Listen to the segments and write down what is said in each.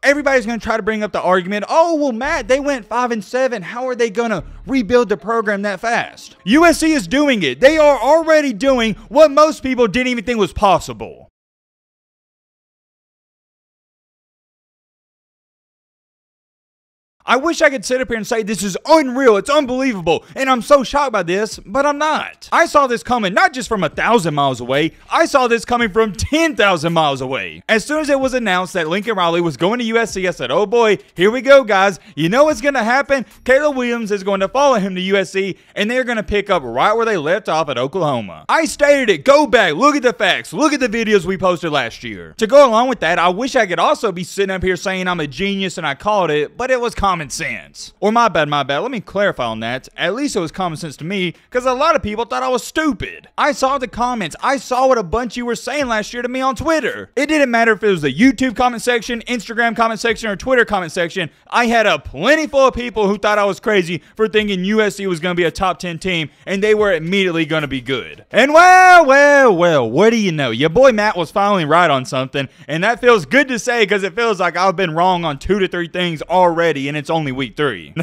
Everybody's going to try to bring up the argument, oh, well, Matt, they went 5-7. How are they going to rebuild the program that fast? USC is doing it. They are already doing what most people didn't even think was possible. I wish I could sit up here and say this is unreal, it's unbelievable, and I'm so shocked by this, but I'm not. I saw this coming not just from 1,000 miles away, I saw this coming from 10,000 miles away. As soon as it was announced that Lincoln Riley was going to USC, I said, oh boy, here we go, guys. You know what's going to happen? Caleb Williams is going to follow him to USC, and they're going to pick up right where they left off at Oklahoma. I stated it. Go back, look at the facts, look at the videos we posted last year. To go along with that, I wish I could also be sitting up here saying I'm a genius and I called it, but it was common sense. Or my bad. Let me clarify on that. At least it was common sense to me, because a lot of people thought I was stupid. I saw the comments. I saw what a bunch of you were saying last year to me on Twitter. It didn't matter if it was the YouTube comment section, Instagram comment section, or Twitter comment section. I had a plenty full of people who thought I was crazy for thinking USC was going to be a top 10 team, and they were immediately going to be good. And well, what do you know? Your boy Matt was finally right on something, and that feels good to say because it feels like I've been wrong on 2 to 3 things already, and it's only week 3.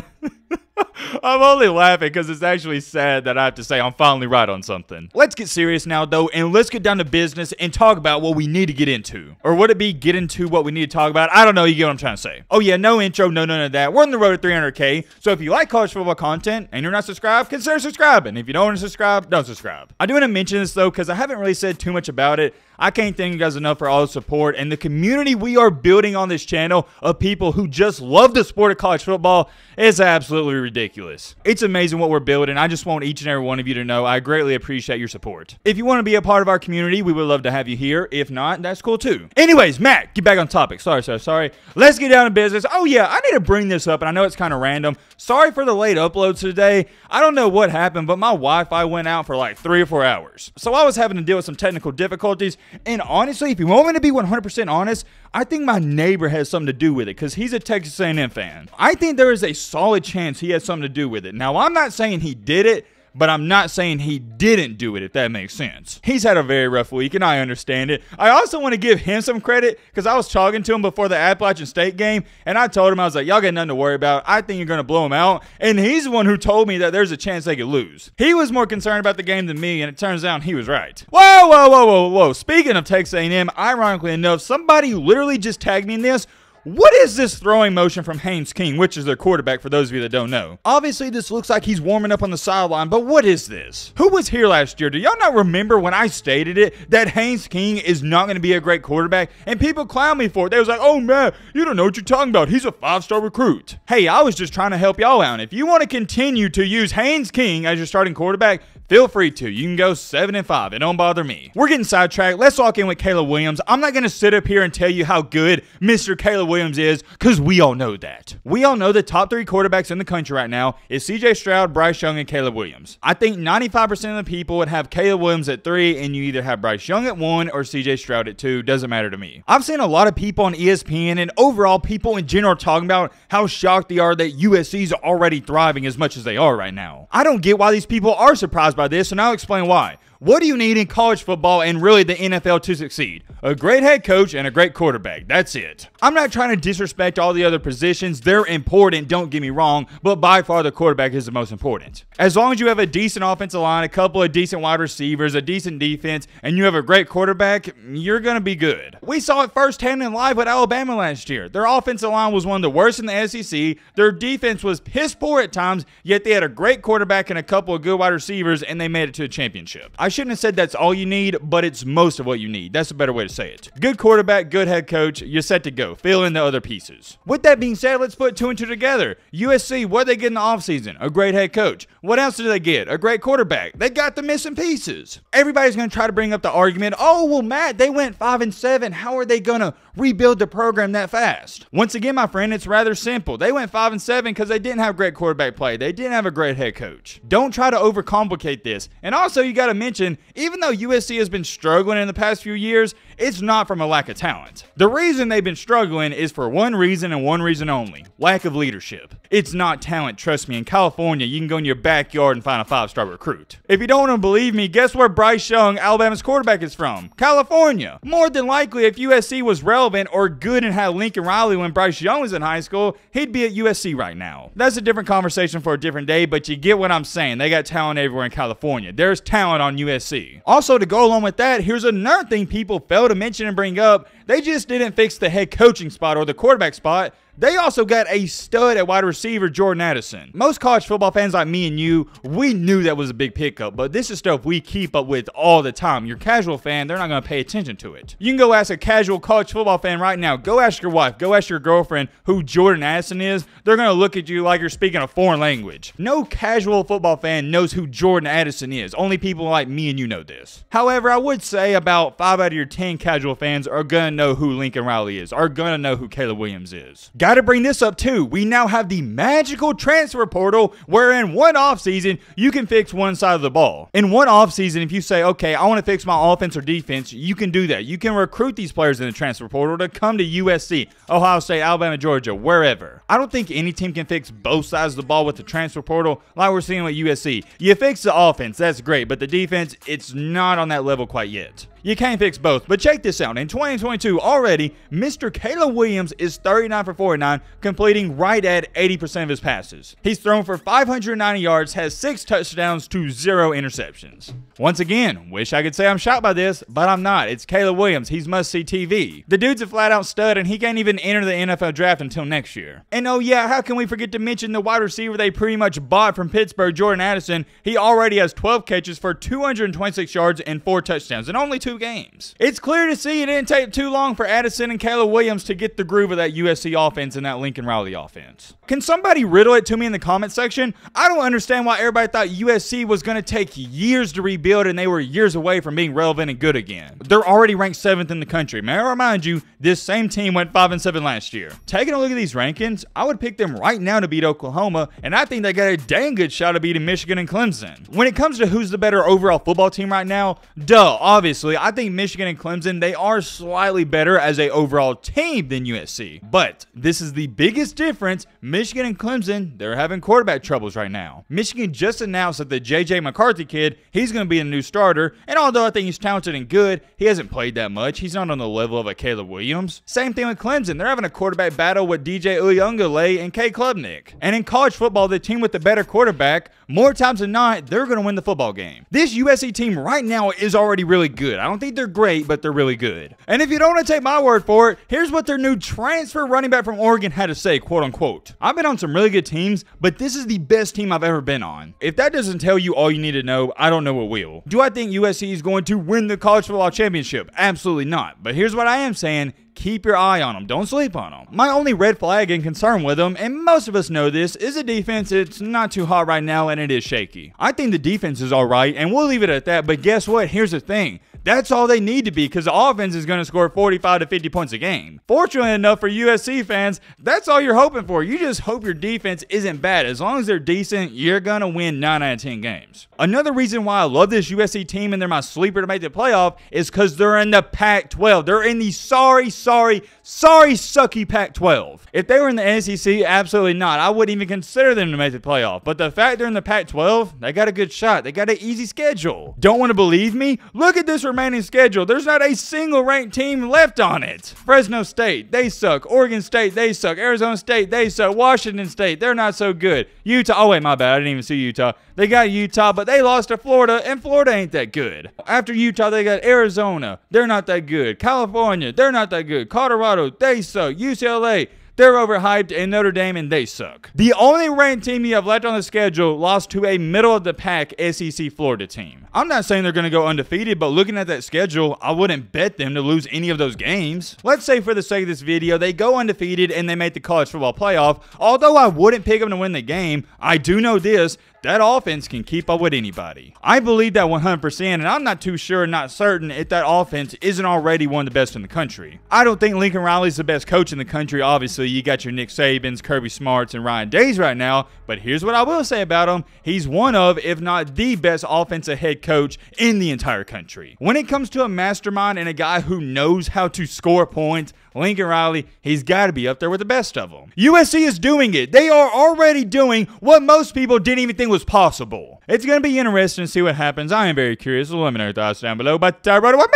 I'm only laughing because it's actually sad that I have to say I'm finally right on something. Let's get serious now, though, and let's get down to business and talk about what we need to get into. Or would it be get into what we need to talk about? I don't know. You get what I'm trying to say. Oh, yeah, no intro, no none of that. We're on the road to 300K, so if you like college football content and you're not subscribed, consider subscribing. If you don't want to subscribe, don't subscribe. I do want to mention this, though, because I haven't really said too much about it. I can't thank you guys enough for all the support and the community we are building on this channel of people who just love the sport of college football is absolutely ridiculous. It's amazing what we're building. I just want each and every one of you to know I greatly appreciate your support. If you want to be a part of our community, we would love to have you here. If not, that's cool too. Anyways, Matt, get back on topic. Sorry. Let's get down to business. Oh yeah, I need to bring this up, and I know it's kind of random. Sorry for the late uploads today. I don't know what happened, but my Wi-Fi went out for like 3 or 4 hours. So I was having to deal with some technical difficulties. And honestly, if you want me to be 100% honest, I think my neighbor has something to do with it because he's a Texas A&M fan. I think there is a solid chance he has something to do with it. Now, I'm not saying he did it, but I'm not saying he didn't do it, if that makes sense. He's had a very rough week, and I understand it. I also want to give him some credit because I was talking to him before the Appalachian State game, and I told him, I was like, y'all got nothing to worry about. I think you're going to blow him out. And he's the one who told me that there's a chance they could lose. He was more concerned about the game than me, and it turns out he was right. Whoa. Speaking of Texas A&M, ironically enough, somebody literally just tagged me in this. What is this throwing motion from Haynes King, which is their quarterback for those of you that don't know? Obviously, this looks like he's warming up on the sideline, but what is this? Who was here last year? Do y'all not remember when I stated it, that Haynes King is not going to be a great quarterback? And people clown me for it. They was like, oh man, you don't know what you're talking about. He's a 5-star recruit. Hey, I was just trying to help y'all out. If you want to continue to use Haynes King as your starting quarterback, feel free to. You can go 7-5. It don't bother me. We're getting sidetracked. Let's walk in with Caleb Williams. I'm not going to sit up here and tell you how good Mr. Caleb Williams is, because we all know that. We all know the top 3 quarterbacks in the country right now is CJ Stroud, Bryce Young, and Caleb Williams. I think 95% of the people would have Caleb Williams at 3, and you either have Bryce Young at 1 or CJ Stroud at 2. Doesn't matter to me. I've seen a lot of people on ESPN and overall people in general talking about how shocked they are that USC's already thriving as much as they are right now. I don't get why these people are surprised by this, and I'll explain why. What do you need in college football and really the NFL to succeed? A great head coach and a great quarterback. That's it. I'm not trying to disrespect all the other positions. They're important, don't get me wrong, but by far the quarterback is the most important. As long as you have a decent offensive line, a couple of decent wide receivers, a decent defense, and you have a great quarterback, you're going to be good. We saw it firsthand in live with Alabama last year. Their offensive line was one of the worst in the SEC. Their defense was piss poor at times, yet they had a great quarterback and a couple of good wide receivers, and they made it to a championship. I shouldn't have said that's all you need, but it's most of what you need. That's a better way to say it. Good quarterback, good head coach, you're set to go. Fill in the other pieces. With that being said, let's put 2 and 2 together. USC, what did they get in the offseason? A great head coach. What else did they get? A great quarterback. They got the missing pieces. Everybody's going to try to bring up the argument, oh, well, Matt, they went 5-7. How are they going to rebuild the program that fast? Once again, my friend, it's rather simple. They went 5-7 because they didn't have great quarterback play. They didn't have a great head coach. Don't try to overcomplicate this. And also, you got to mention, even though USC has been struggling in the past few years, it's not from a lack of talent. The reason they've been struggling is for one reason and one reason only: lack of leadership. It's not talent, trust me. In California, you can go in your backyard and find a 5-star recruit. If you don't want to believe me, guess where Bryce Young, Alabama's quarterback, is from? California. More than likely, if USC was relevant or good and had Lincoln Riley when Bryce Young was in high school, he'd be at USC right now. That's a different conversation for a different day, but you get what I'm saying. They got talent everywhere in California. There's talent on USC. Also, to go along with that, here's another thing people fail to mention and bring up. They just didn't fix the head coaching spot or the quarterback spot. They also got a stud at wide receiver, Jordan Addison. Most college football fans like me and you, we knew that was a big pickup, but this is stuff we keep up with all the time. Your casual fan, they're not going to pay attention to it. You can go ask a casual college football fan right now. Go ask your wife, go ask your girlfriend who Jordan Addison is. They're going to look at you like you're speaking a foreign language. No casual football fan knows who Jordan Addison is. Only people like me and you know this. However, I would say about 5 out of your 10 casual fans are going to know who Lincoln Riley is, are going to know who Caleb Williams is. Gotta bring this up too. We now have the magical transfer portal where in one offseason you can fix one side of the ball. In one offseason, if you say, okay, I want to fix my offense or defense, you can do that. You can recruit these players in the transfer portal to come to USC, Ohio State, Alabama, Georgia, wherever. I don't think any team can fix both sides of the ball with the transfer portal like we're seeing with USC. You fix the offense, that's great, but the defense, it's not on that level quite yet. You can't fix both, but check this out. In 2022 already, Mr. Caleb Williams is 39 for 49, completing right at 80% of his passes. He's thrown for 590 yards, has 6 touchdowns to 0 interceptions. Once again, wish I could say I'm shocked by this, but I'm not. It's Caleb Williams. He's must-see TV. The dude's a flat-out stud, and he can't even enter the NFL draft until next year. And oh yeah, how can we forget to mention the wide receiver they pretty much bought from Pittsburgh, Jordan Addison? He already has 12 catches for 226 yards and 4 touchdowns in only 2 games. It's clear to see it didn't take too long for Addison and Caleb Williams to get the groove of that USC offense and that Lincoln Riley offense. Can somebody riddle it to me in the comment section? I don't understand why everybody thought USC was going to take years to rebuild and they were years away from being relevant and good again. They're already ranked 7th in the country. May I remind you, this same team went 5-7 last year. Taking a look at these rankings, I would pick them right now to beat Oklahoma, and I think they got a dang good shot of beating Michigan and Clemson. When it comes to who's the better overall football team right now, obviously, I think Michigan and Clemson, they are slightly better as a overall team than USC. But this is the biggest difference. Michigan and Clemson, they're having quarterback troubles right now. Michigan just announced that the J.J. McCarthy kid, he's going to be a new starter, and although I think he's talented and good, he hasn't played that much. He's not on the level of a Caleb Williams. Same thing with Clemson. They're having a quarterback battle with DJ Uyunglele and K. Klubnik. And in college football, the team with the better quarterback, more times than not, they're going to win the football game. This USC team right now is already really good. I don't think they're great, but they're really good. And if you don't want to take my word for it, here's what their new transfer running back from Oregon had to say, quote unquote. I've been on some really good teams, but this is the best team I've ever been on. If that doesn't tell you all you need to know, I don't know what will. Do I think USC is going to win the college football championship? Absolutely not. But here's what I am saying. Keep your eye on them. Don't sleep on them. My only red flag and concern with them, and most of us know this, is a defense. It's not too hot right now, and it is shaky. I think the defense is all right, and we'll leave it at that. But guess what? Here's the thing. That's all they need to be because the offense is going to score 45 to 50 points a game. Fortunately enough for USC fans, that's all you're hoping for. You just hope your defense isn't bad. As long as they're decent, you're going to win 9 out of 10 games. Another reason why I love this USC team and they're my sleeper to make the playoff is because they're in the Pac-12. They're in the sorry, sucky Pac-12. If they were in the SEC, absolutely not. I wouldn't even consider them to make the playoff. But the fact they're in the Pac-12, they got a good shot. They got an easy schedule. Don't want to believe me? Look at this remaining schedule. There's not a single ranked team left on it. Fresno State, they suck. Oregon State, they suck. Arizona State, they suck. Washington State, they're not so good. Utah, oh wait, my bad. I didn't even see Utah. They got Utah, but they lost to Florida, and Florida ain't that good. After Utah, they got Arizona. They're not that good. California, they're not that good. Colorado, they suck. UCLA, they're overhyped, and Notre Dame, and they suck. The only ranked team you have left on the schedule lost to a middle-of-the-pack SEC Florida team. I'm not saying they're going to go undefeated, but looking at that schedule, I wouldn't bet them to lose any of those games. Let's say for the sake of this video, they go undefeated and they make the college football playoff. Although I wouldn't pick them to win the game, I do know this. that offense can keep up with anybody. I believe that 100%, and I'm not too sure, not certain if that offense isn't already one of the best in the country. I don't think Lincoln Riley's the best coach in the country. Obviously, you got your Nick Sabans, Kirby Smarts, and Ryan Days right now, but here's what I will say about him. He's one of, if not the best offensive head coach in the entire country. When it comes to a mastermind and a guy who knows how to score points, Lincoln Riley, he's got to be up there with the best of them. USC is doing it. They are already doing what most people didn't even think was possible. It's going to be interesting to see what happens. I am very curious. Let me know your thoughts down below. But, brother, what